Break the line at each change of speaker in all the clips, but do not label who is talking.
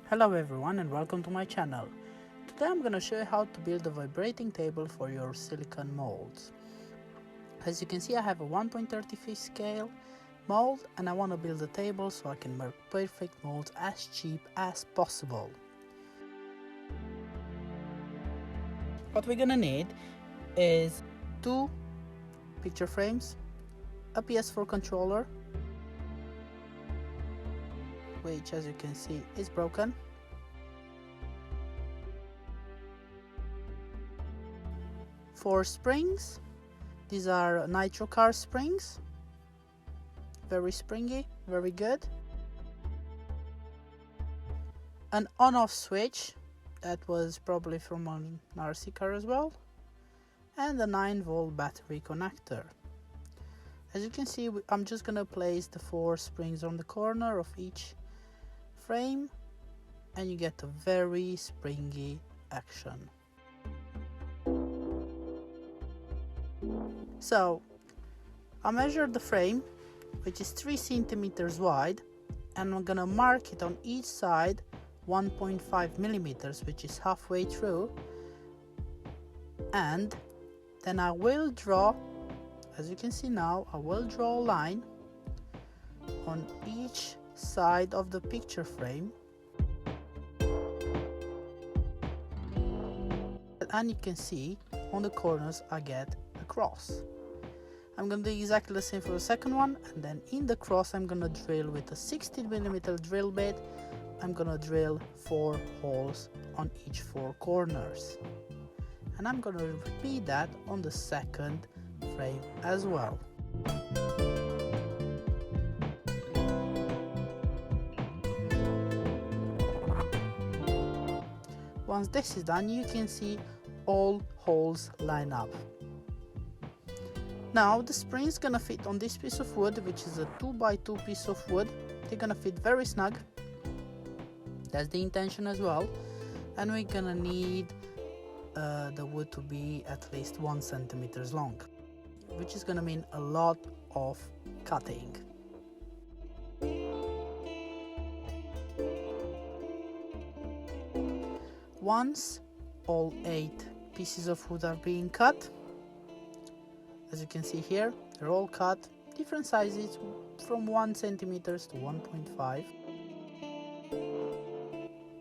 Hello everyone and welcome to my channel. Today I'm going to show you how to build a vibrating table for your silicone molds. As you can see, I have a 1.35 scale mold and I want to build a table so I can make perfect molds as cheap as possible. What we're going to need is 2 picture frames, a PS4 controller, which as you can see is broken, four springs. These are nitro car springs, very springy, very good. An on-off switch that was probably from an RC car as well, and a 9-volt battery connector. As you can see, I'm just gonna place the 4 springs on the corner of each frame and you get a very springy action. So I measured the frame, which is 3 centimeters wide, and I'm gonna mark it on each side 1.5 millimeters, which is halfway through, and then I will draw, as you can see now, I will draw a line on each side of the picture frame, and you can see on the corners I get a cross. I'm gonna do exactly the same for the second one, and then in the cross I'm gonna drill with a 16mm drill bit. I'm gonna drill 4 holes on each 4 corners, and I'm gonna repeat that on the second frame as well. Once this is done, you can see all holes line up. Now the spring is gonna fit on this piece of wood, which is a 2x2 piece of wood. They're gonna fit very snug. That's the intention as well. And we're gonna need the wood to be at least 1 centimeter long, which is gonna mean a lot of cutting. Once all 8 pieces of wood are being cut, as you can see here, they're all cut, different sizes from 1 centimeter to 1.5.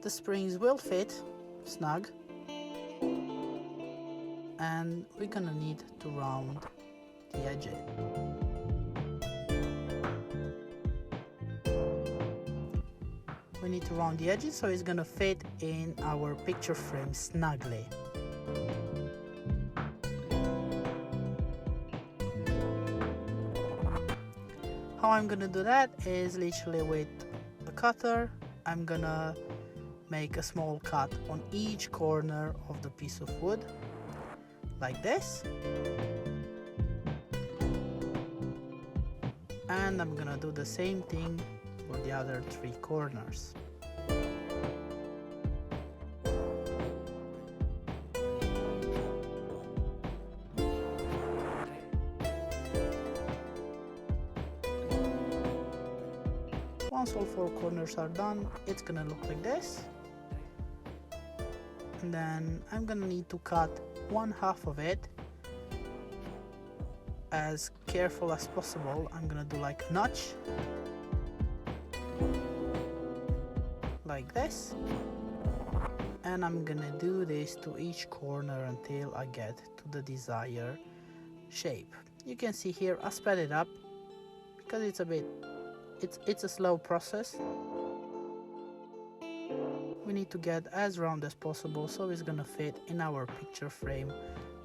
The springs will fit snug, and we're gonna need to round the edges. We need to round the edges so it's gonna fit in our picture frame snugly. How I'm gonna do that is literally with a cutter. I'm gonna make a small cut on each corner of the piece of wood, like this. And I'm gonna do the same thing for the other 3 corners. Once all 4 corners are done, it's gonna look like this. And then I'm gonna need to cut 1/2 of it. As careful as possible, I'm gonna do like a notch, like this, and I'm gonna do this to each corner until I get to the desired shape. You can see here I sped it up because it's a slow process. We need to get as round as possible so it's gonna fit in our picture frame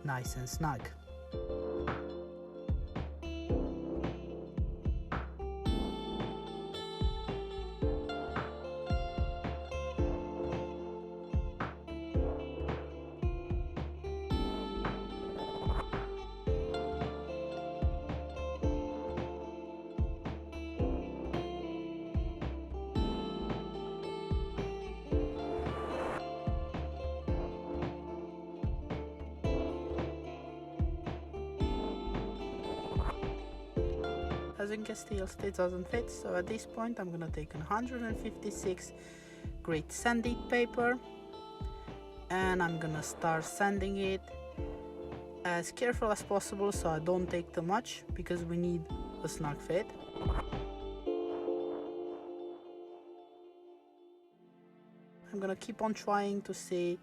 nice and snug. As you can still, it doesn't fit, so at this point I'm gonna take 156 grit sanding paper, and I'm gonna start sanding it as careful as possible so I don't take too much, because we need a snug fit. I'm gonna keep on trying to see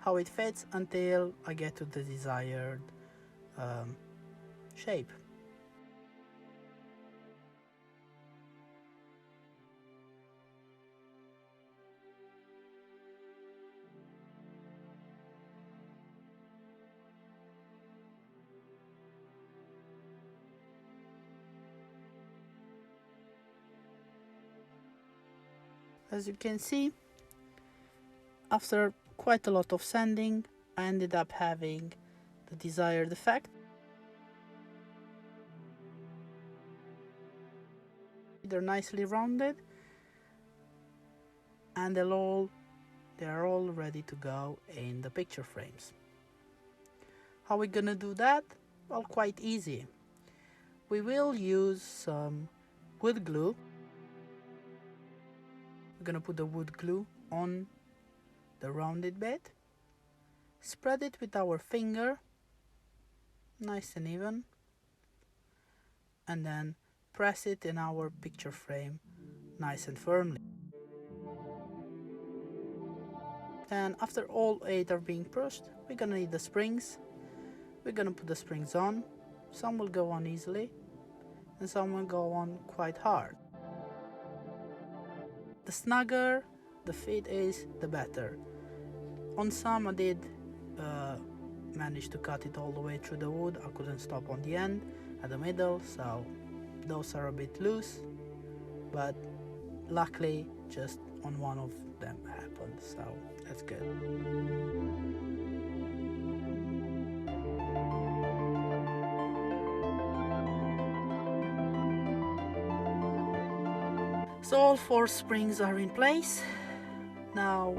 how it fits until I get to the desired shape. As you can see, after quite a lot of sanding, I ended up having the desired effect. They're nicely rounded, and they're all ready to go in the picture frames. How are we gonna do that? Well, quite easy. We will use some wood glue. We're gonna put the wood glue on the rounded bit, spread it with our finger, nice and even, and then press it in our picture frame nice and firmly. And after all 8 are being pushed, we're gonna need the springs. We're gonna put the springs on. Some will go on easily, and some will go on quite hard. The snugger the fit is, the better. On some I did manage to cut it all the way through the wood. I couldn't stop on the end, at the middle, so those are a bit loose, but luckily just on one of them happened, so that's good. So all 4 springs are in place. Now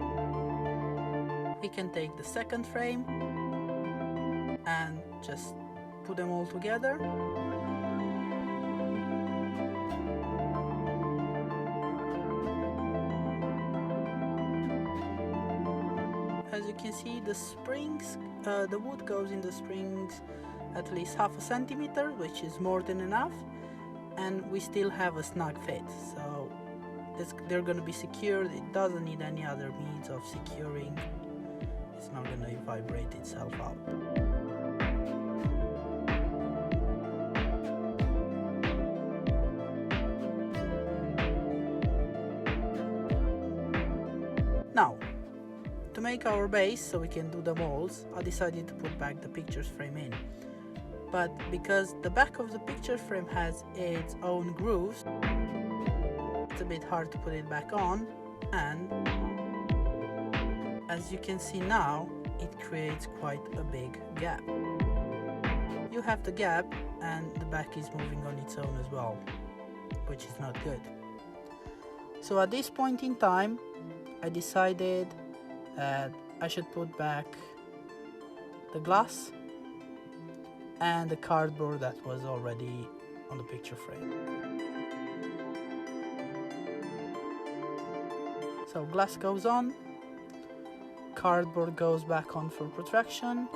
we can take the second frame and just put them all together. As you can see, the springs, the wood goes in the springs at least half a centimeter, which is more than enough, and we still have a snug fit, so they're going to be secured. It doesn't need any other means of securing. It's not going to vibrate itself out. Now, to make our base so we can do the molds, I decided to put back the picture frame in. But because the back of the picture frame has its own grooves, it's a bit hard to put it back on, and as you can see now, it creates quite a big gap. You have the gap, and the back is moving on its own as well, which is not good. So at this point in time, I decided that I should put back the glass and the cardboard that was already on the picture frame. So glass goes on, cardboard goes back on for protection,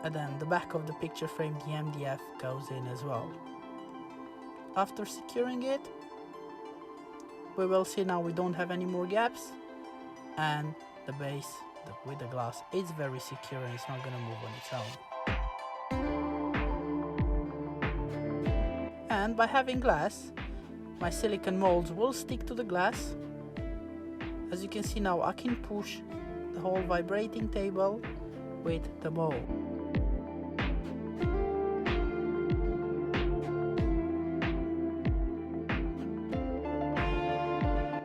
and then the back of the picture frame, the MDF, goes in as well. After securing it, we will see now we don't have any more gaps, and the base with the glass is very secure and it's not going to move on its own. And by having glass, my silicone molds will stick to the glass. As you can see now, I can push the whole vibrating table with the mold.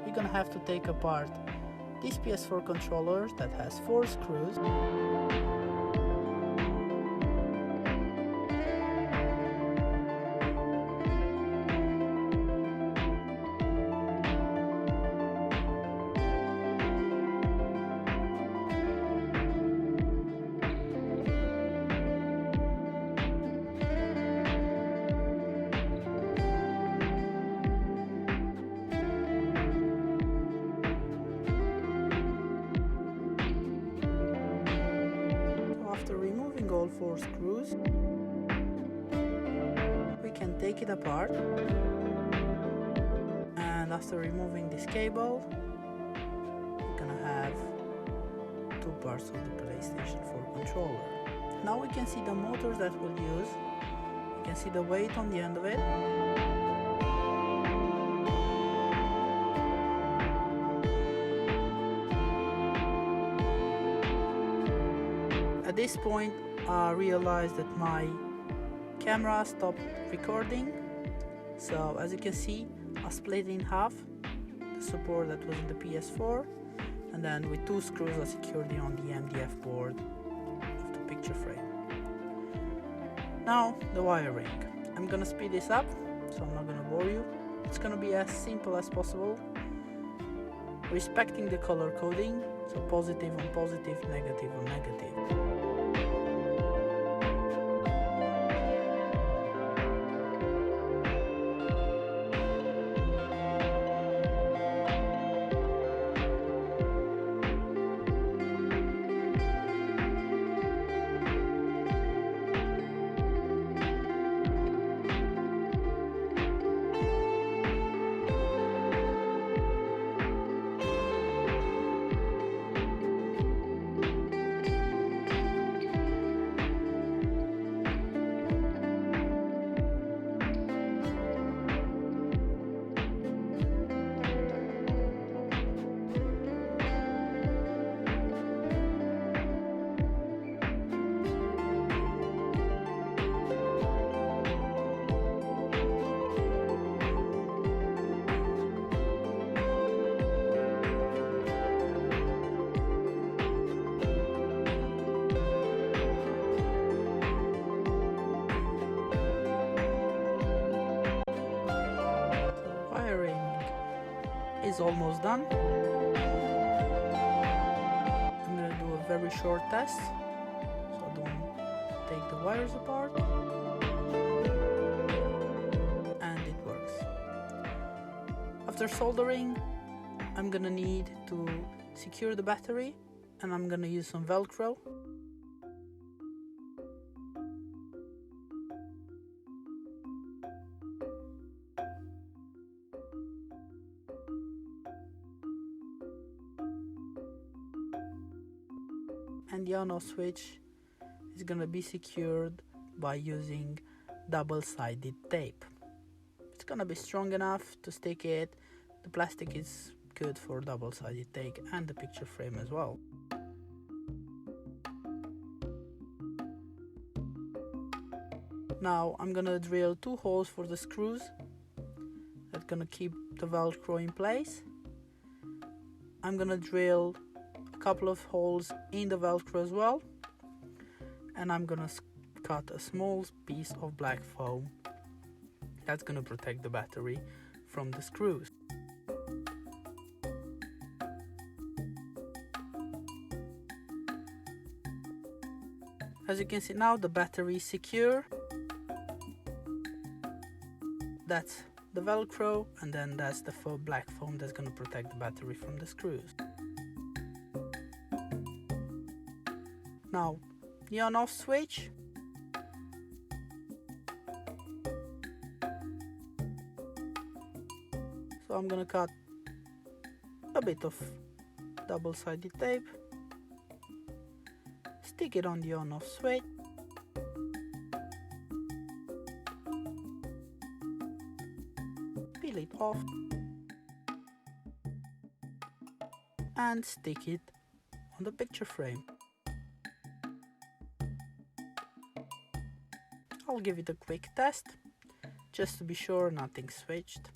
We're gonna have to take apart this PS4 controller that has 4 screws. all 4 screws. We can take it apart, and after removing this cable, we're gonna have 2 parts of the PlayStation 4 controller. Now we can see the motor that we'll use. You can see the weight on the end of it. At this point, I realized that my camera stopped recording. So as you can see, I split in half the support that was in the PS4, and then with 2 screws I secured it on the MDF board of the picture frame. Now the wiring. I'm gonna speed this up, so I'm not gonna bore you. It's gonna be as simple as possible, respecting the color coding, so positive on positive, negative on negative. Is almost done. I'm gonna do a very short test, so I don't take the wires apart, and it works. After soldering, I'm gonna need to secure the battery, and I'm gonna use some Velcro. And the on-off switch is gonna be secured by using double-sided tape. It's gonna be strong enough to stick it. The plastic is good for double-sided tape and the picture frame as well. Now I'm gonna drill 2 holes for the screws that's gonna keep the Velcro in place. I'm gonna drill couple of holes in the Velcro as well, and I'm gonna cut a small piece of black foam that's gonna protect the battery from the screws. As you can see now, the battery is secure. That's the Velcro, and then that's the black foam that's gonna protect the battery from the screws. Now, the on-off switch. So I'm gonna cut a bit of double-sided tape, stick it on the on-off switch, peel it off, and stick it on the picture frame. I'll give it a quick test just to be sure nothing's switched,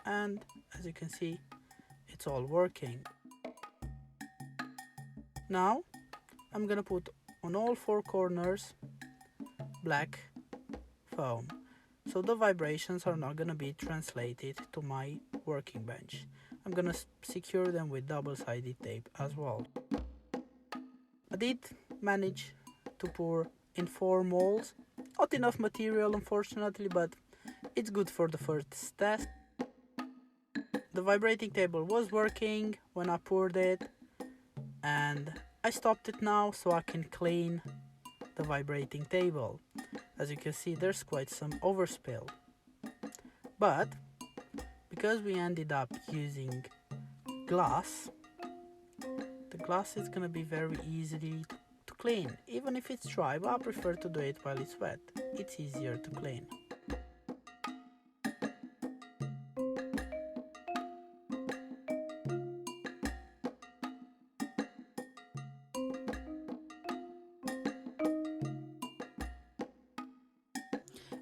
and as you can see, it's all working. Now I'm gonna put on all 4 corners black foam, so the vibrations are not gonna be translated to my working bench. I'm gonna secure them with double-sided tape as well. I did manage to pour in 4 molds. Not enough material unfortunately, but it's good for the first test. The vibrating table was working when I poured it, and I stopped it now so I can clean the vibrating table. As you can see, there's quite some overspill. But because we ended up using glass, the glass is gonna be very easy to clean. Even if it's dry, but I prefer to do it while it's wet. It's easier to clean.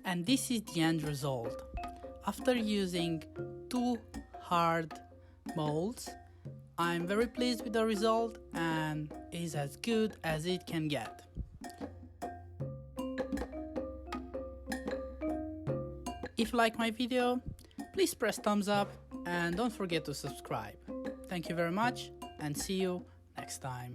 And this is the end result. After using 2 hard molds, I'm very pleased with the result and is as good as it can get. If you like my video, please press thumbs up and don't forget to subscribe. Thank you very much and see you next time.